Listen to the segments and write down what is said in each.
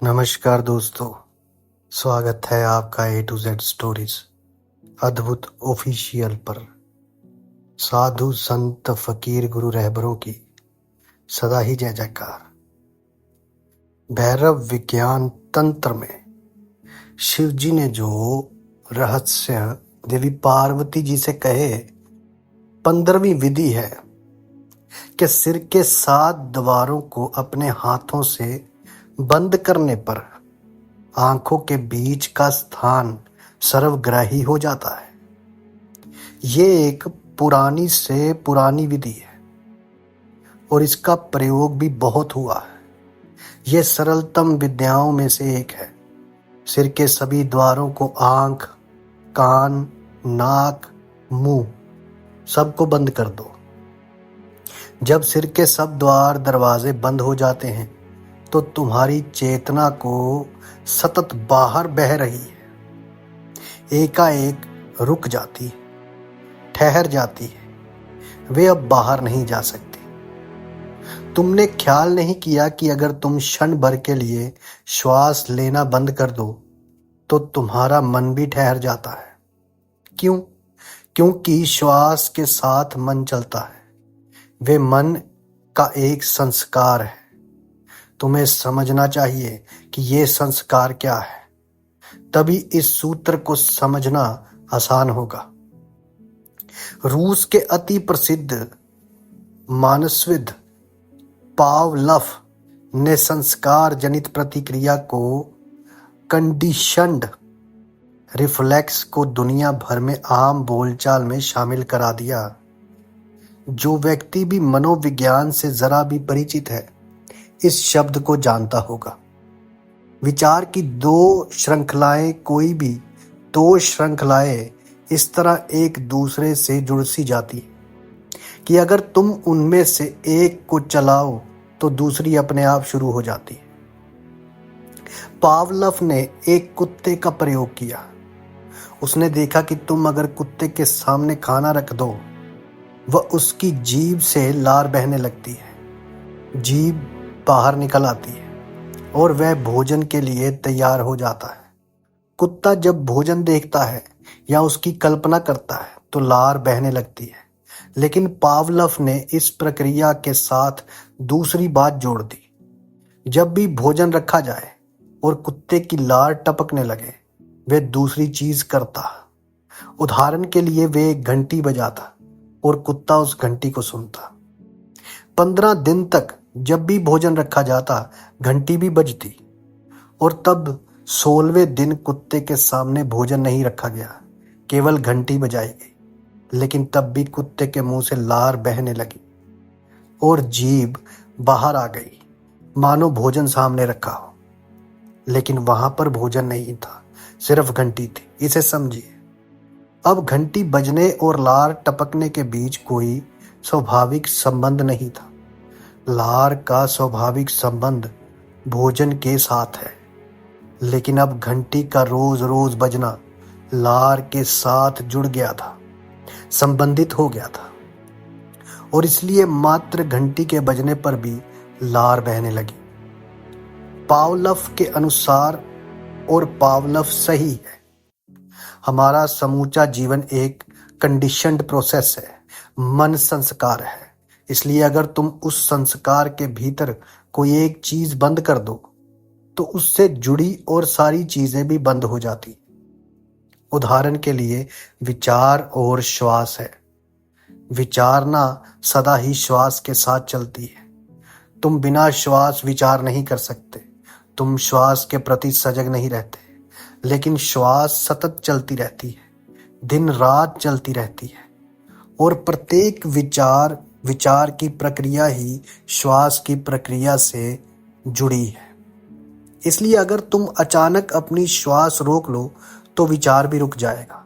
नमस्कार दोस्तों, स्वागत है आपका A to Z स्टोरीज अद्भुत ऑफिशियल पर। साधु संत फकीर गुरु रहबरों की सदा ही जय जयकार। भैरव विज्ञान तंत्र में शिव जी ने जो रहस्य देवी पार्वती जी से कहे 15वीं विधि है कि सिर के 7 द्वारों को अपने हाथों से बंद करने पर आंखों के बीच का स्थान सर्वग्राही हो जाता है। ये एक पुरानी से पुरानी विधि है और इसका प्रयोग भी बहुत हुआ है। यह सरलतम विद्याओं में से एक है। सिर के सभी द्वारों को आंख, कान, नाक, मुंह सबको बंद कर दो। जब सिर के सब द्वार दरवाजे बंद हो जाते हैं तो तुम्हारी चेतना को सतत बाहर बह रही है एकाएक रुक जाती है, ठहर जाती है। वे अब बाहर नहीं जा सकती। तुमने ख्याल नहीं किया कि अगर तुम क्षण भर के लिए श्वास लेना बंद कर दो तो तुम्हारा मन भी ठहर जाता है। क्यों? क्योंकि श्वास के साथ मन चलता है। वे मन का एक संस्कार है। तुम्हें समझना चाहिए कि ये संस्कार क्या है, तभी इस सूत्र को समझना आसान होगा। रूस के अति प्रसिद्ध मानसविद पावलव ने संस्कार जनित प्रतिक्रिया को कंडीशन्ड रिफ्लेक्स को दुनिया भर में आम बोलचाल में शामिल करा दिया। जो व्यक्ति भी मनोविज्ञान से जरा भी परिचित है इस शब्द को जानता होगा। विचार की कोई भी दो श्रृंखलाएं इस तरह एक दूसरे से जुड़ सी जाती है कि अगर तुम उनमें से एक को चलाओ तो दूसरी अपने आप शुरू हो जाती है। पावलव ने एक कुत्ते का प्रयोग किया। उसने देखा कि तुम अगर कुत्ते के सामने खाना रख दो, वह उसकी जीभ से लार बहने लगती है। जीभ बाहर निकल आती है और वह भोजन के लिए तैयार हो जाता है। कुत्ता जब भोजन देखता है या उसकी कल्पना करता है तो लार बहने लगती है। लेकिन पावलव ने इस प्रक्रिया के साथ दूसरी बात जोड़ दी। जब भी भोजन रखा जाए और कुत्ते की लार टपकने लगे, वह दूसरी चीज करता। उदाहरण के लिए वे एक घंटी बजाता और कुत्ता उस घंटी को सुनता। 15 दिन तक जब भी भोजन रखा जाता, घंटी भी बजती और तब 16वें दिन कुत्ते के सामने भोजन नहीं रखा गया, केवल घंटी बजाई गई। लेकिन तब भी कुत्ते के मुंह से लार बहने लगी और जीभ बाहर आ गई, मानो भोजन सामने रखा हो। लेकिन वहां पर भोजन नहीं था, सिर्फ घंटी थी। इसे समझिए। अब घंटी बजने और लार टपकने के बीच कोई स्वाभाविक संबंध नहीं था। लार का स्वाभाविक संबंध भोजन के साथ है, लेकिन अब घंटी का रोज रोज बजना लार के साथ जुड़ गया था, संबंधित हो गया था और इसलिए मात्र घंटी के बजने पर भी लार बहने लगी। पावलव के अनुसार, और पावलव सही है, हमारा समूचा जीवन एक कंडीशन्ड प्रोसेस है, मन संस्कार है। इसलिए अगर तुम उस संस्कार के भीतर कोई एक चीज बंद कर दो तो उससे जुड़ी और सारी चीजें भी बंद हो जाती। उदाहरण के लिए विचार और श्वास है। विचारना सदा ही श्वास के साथ चलती है। तुम बिना श्वास विचार नहीं कर सकते। तुम श्वास के प्रति सजग नहीं रहते, लेकिन श्वास सतत चलती रहती है, दिन रात चलती रहती है और प्रत्येक विचार की प्रक्रिया ही श्वास की प्रक्रिया से जुड़ी है। इसलिए अगर तुम अचानक अपनी श्वास रोक लो तो विचार भी रुक जाएगा।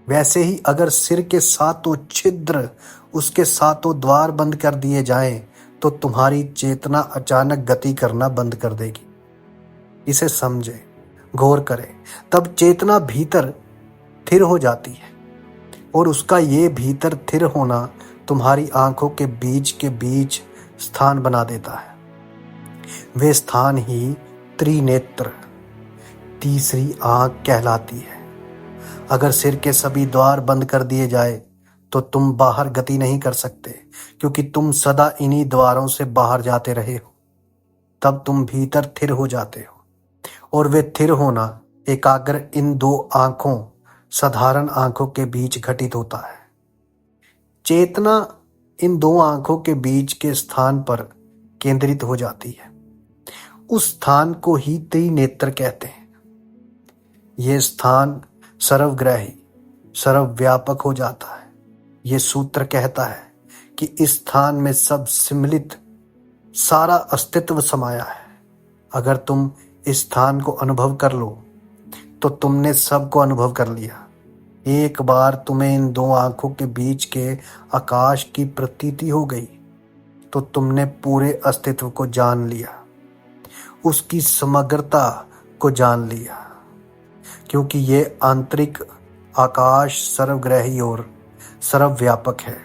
वैसे ही अगर सिर के 7 छिद्र, उसके 7 द्वार बंद कर दिए जाएं तो तुम्हारी चेतना अचानक गति करना बंद कर देगी। इसे समझें, गौर करें, तब चेतना भीतर स्थिर हो जाती है और उसका ये भीतर स्थिर होना तुम्हारी आंखों के बीच स्थान बना देता है। वे स्थान ही त्रिनेत्र तीसरी आंख कहलाती है। अगर सिर के सभी द्वार बंद कर दिए जाए तो तुम बाहर गति नहीं कर सकते, क्योंकि तुम सदा इन्हीं द्वारों से बाहर जाते रहे हो। तब तुम भीतर थिर हो जाते हो, और वे थिर होना एकाग्र इन दो आंखों, साधारण आंखों के बीच घटित होता है। चेतना इन दो आंखों के बीच के स्थान पर केंद्रित हो जाती है। उस स्थान को ही त्रिनेत्र कहते हैं। यह स्थान सर्वग्राही, सर्वव्यापक हो जाता है। यह सूत्र कहता है कि इस स्थान में सब सम्मिलित सारा अस्तित्व समाया है। अगर तुम इस स्थान को अनुभव कर लो तो तुमने सब को अनुभव कर लिया। एक बार तुम्हें इन दो आंखों के बीच के आकाश की प्रतीति हो गई तो तुमने पूरे अस्तित्व को जान लिया, उसकी समग्रता को जान लिया, क्योंकि ये आंतरिक आकाश सर्वग्राही और सर्वव्यापक है,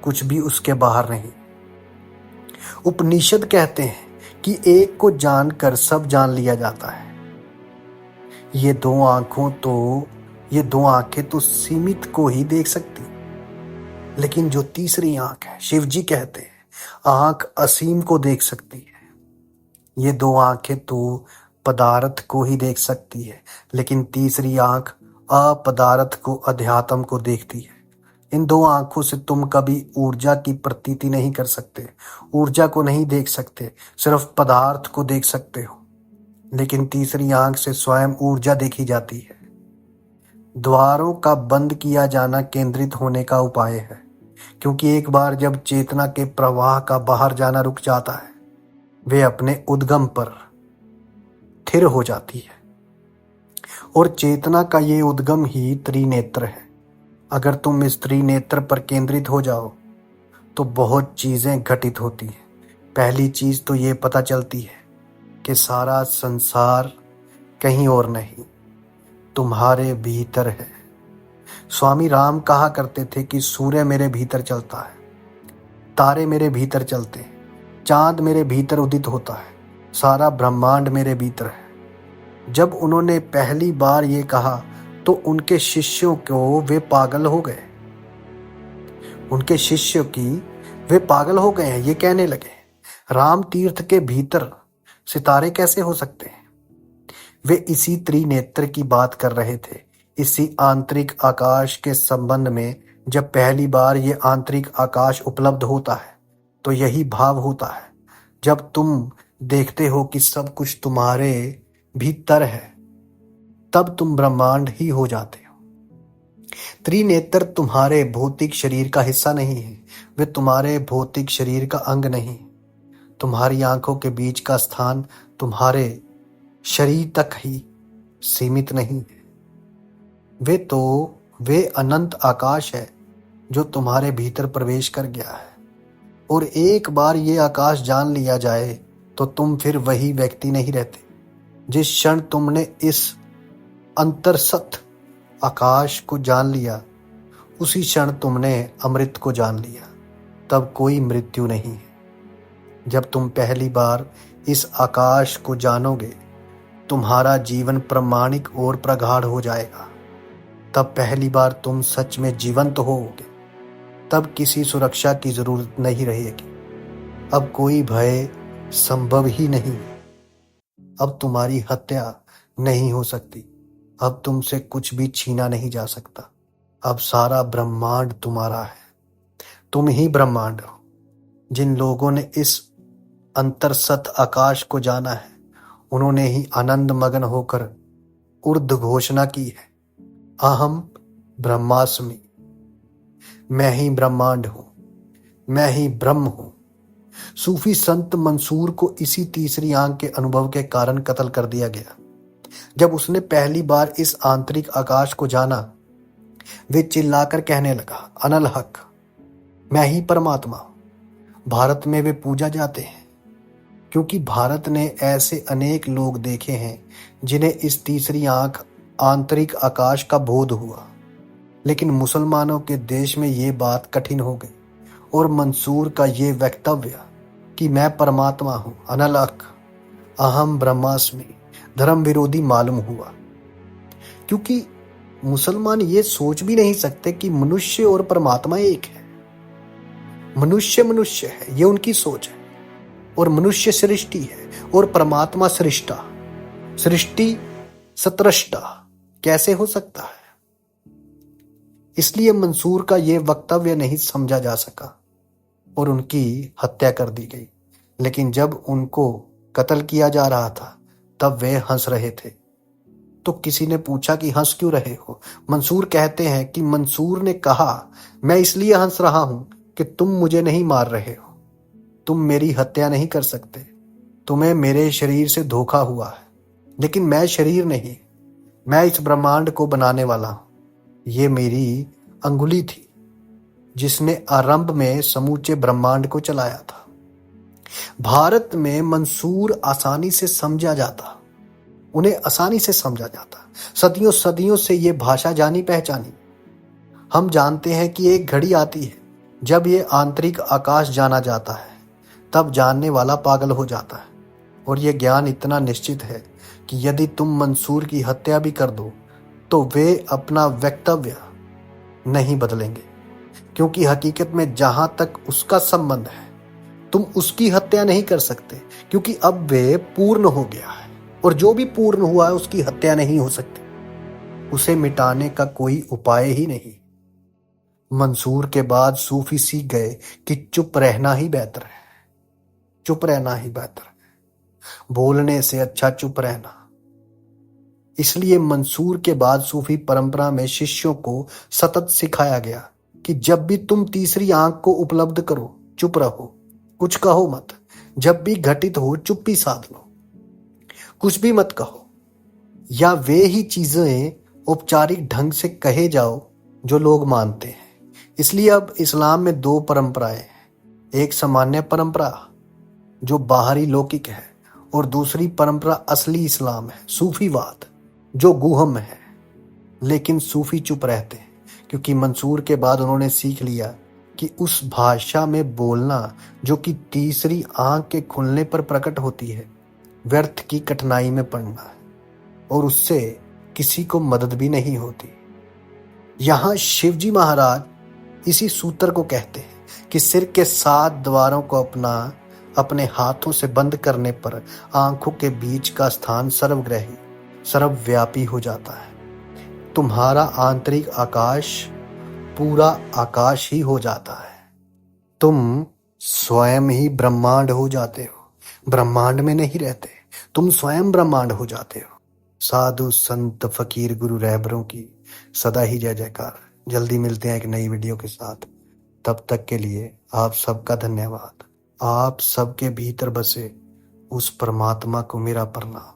कुछ भी उसके बाहर नहीं। उपनिषद कहते हैं कि एक को जानकर सब जान लिया जाता है। ये दो आंखें तो सीमित को ही देख सकती, लेकिन जो तीसरी आंख है, शिव जी कहते हैं आंख असीम को देख सकती है। ये दो आंखें तो पदार्थ को ही देख सकती है, लेकिन तीसरी आंख अपदार्थ को, अध्यात्म को देखती है। इन दो आंखों से तुम कभी ऊर्जा की प्रतीति नहीं कर सकते, ऊर्जा को नहीं देख सकते, सिर्फ पदार्थ को देख सकते हो। लेकिन तीसरी आंख से स्वयं ऊर्जा देखी जाती है। द्वारों का बंद किया जाना केंद्रित होने का उपाय है, क्योंकि एक बार जब चेतना के प्रवाह का बाहर जाना रुक जाता है, वे अपने उद्गम पर स्थिर हो जाती है। और चेतना का ये उद्गम ही त्रिनेत्र है। अगर तुम इस त्रिनेत्र पर केंद्रित हो जाओ तो बहुत चीजें घटित होती हैं। पहली चीज तो ये पता चलती है कि सारा संसार कहीं और नहीं, तुम्हारे भीतर है। स्वामी राम कहा करते थे कि सूर्य मेरे भीतर चलता है, तारे मेरे भीतर चलते हैं, चांद मेरे भीतर उदित होता है, सारा ब्रह्मांड मेरे भीतर है। जब उन्होंने पहली बार ये कहा तो उनके शिष्यों को वे पागल हो गए। उनके शिष्यों की वे पागल हो गए हैं, ये कहने लगे राम तीर्थ के भीतर सितारे कैसे हो सकते हैं। वे इसी त्रिनेत्र की बात कर रहे थे, इसी आंतरिक आकाश के संबंध में। जब पहली बार ये आंतरिक आकाश उपलब्ध होता है तो यही भाव होता है। जब तुम देखते हो कि सब कुछ तुम्हारे भीतर है, तब तुम ब्रह्मांड ही हो जाते हो। त्रिनेत्र तुम्हारे भौतिक शरीर का हिस्सा नहीं है, वे तुम्हारे भौतिक शरीर का अंग नहीं। तुम्हारी आंखों के बीच का स्थान तुम्हारे शरीर तक ही सीमित नहीं है। वे अनंत आकाश है जो तुम्हारे भीतर प्रवेश कर गया है। और एक बार ये आकाश जान लिया जाए तो तुम फिर वही व्यक्ति नहीं रहते। जिस क्षण तुमने इस अंतरसत आकाश को जान लिया, उसी क्षण तुमने अमृत को जान लिया। तब कोई मृत्यु नहीं है। जब तुम पहली बार इस आकाश को जानोगे, तुम्हारा जीवन प्रामाणिक और प्रगाढ़ हो जाएगा। तब पहली बार तुम सच में जीवंत होगे। तब किसी सुरक्षा की जरूरत नहीं रहेगी। अब कोई भय संभव ही नहीं। अब तुम्हारी हत्या नहीं हो सकती। अब तुमसे कुछ भी छीना नहीं जा सकता। अब सारा ब्रह्मांड तुम्हारा है। तुम ही ब्रह्मांड हो। जिन लोगों ने इस अंतरसत आकाश को जाना है, उन्होंने ही आनंद मगन होकर उर्ध घोषणा की है, अहम ब्रह्मास्मि। मैं ही ब्रह्मांड हूं, मैं ही ब्रह्म हूं। सूफी संत मंसूर को इसी तीसरी आंख के अनुभव के कारण कत्ल कर दिया गया। जब उसने पहली बार इस आंतरिक आकाश को जाना, वे चिल्लाकर कहने लगा, अनल हक, मैं ही परमात्मा हूं। भारत में वे पूजा जाते हैं, क्योंकि भारत ने ऐसे अनेक लोग देखे हैं जिन्हें इस तीसरी आंख आंतरिक आकाश का बोध हुआ। लेकिन मुसलमानों के देश में ये बात कठिन हो गई, और मंसूर का ये वक्तव्य कि मैं परमात्मा हूं, अनल हक, अहम ब्रह्मास्मि धर्म विरोधी मालूम हुआ, क्योंकि मुसलमान ये सोच भी नहीं सकते कि मनुष्य और परमात्मा एक है। मनुष्य मनुष्य है, ये उनकी सोच है, और मनुष्य सृष्टि है और परमात्मा सृष्टा। सृष्टि सत्रष्टा कैसे हो सकता है? इसलिए मंसूर का यह वक्तव्य नहीं समझा जा सका और उनकी हत्या कर दी गई। लेकिन जब उनको कत्ल किया जा रहा था तब वे हंस रहे थे। तो किसी ने पूछा कि हंस क्यों रहे हो? मंसूर कहते हैं कि मंसूर ने कहा, मैं इसलिए हंस रहा हूं कि तुम मुझे नहीं मार रहे हो, तुम मेरी हत्या नहीं कर सकते, तुम्हें मेरे शरीर से धोखा हुआ है, लेकिन मैं शरीर नहीं, मैं इस ब्रह्मांड को बनाने वाला हूं। ये मेरी अंगुली थी जिसने आरंभ में समूचे ब्रह्मांड को चलाया था। भारत में मंसूर आसानी से समझा जाता, उन्हें आसानी से समझा जाता। सदियों सदियों से ये भाषा जानी पहचानी। हम जानते हैं कि एक घड़ी आती है जब ये आंतरिक आकाश जाना जाता है, तब जानने वाला पागल हो जाता है। और ये ज्ञान इतना निश्चित है कि यदि तुम मंसूर की हत्या भी कर दो तो वे अपना वक्तव्य नहीं बदलेंगे, क्योंकि हकीकत में जहां तक उसका संबंध है तुम उसकी हत्या नहीं कर सकते, क्योंकि अब वे पूर्ण हो गया है और जो भी पूर्ण हुआ है उसकी हत्या नहीं हो सकती। उसे मिटाने का कोई उपाय ही नहीं। मंसूर के बाद सूफी सीख गए कि चुप रहना ही बेहतर है, चुप रहना ही बेहतर है, बोलने से अच्छा चुप रहना। इसलिए मंसूर के बाद सूफी परंपरा में शिष्यों को सतत सिखाया गया कि जब भी तुम तीसरी आंख को उपलब्ध करो, चुप रहो, कुछ कहो मत। जब भी घटित हो चुप्पी साध लो, कुछ भी मत कहो, या वे ही चीजें औपचारिक ढंग से कहे जाओ जो लोग मानते हैं। इसलिए अब इस्लाम में दो परंपराएं हैं, एक सामान्य परंपरा जो बाहरी लौकिक है और दूसरी परंपरा असली इस्लाम है, सूफीवाद, जो गुहम है। लेकिन सूफी चुप रहते हैं क्योंकि मंसूर के बाद उन्होंने सीख लिया कि उस भाषा में बोलना जो कि तीसरी आंख के खुलने पर प्रकट होती है, व्यर्थ की कठिनाई में पड़ना है और उससे किसी को मदद भी नहीं होती। यहां शिवजी महाराज इसी सूत्र को कहते हैं कि सिर के 7 द्वारों को अपने हाथों से बंद करने पर आंखों के बीच का स्थान सर्वग्राही, सर्वव्यापी हो जाता है। तुम्हारा आंतरिक आकाश पूरा आकाश ही हो जाता है। तुम स्वयं ही ब्रह्मांड हो जाते हो, ब्रह्मांड में नहीं रहते, तुम स्वयं ब्रह्मांड हो जाते हो। साधु संत फकीर गुरु रहबरों की सदा ही जय जयकार। जल्दी मिलते हैं एक नई वीडियो के साथ। तब तक के लिए आप सबका धन्यवाद। आप सबके भीतर बसे उस परमात्मा को मेरा प्रणाम।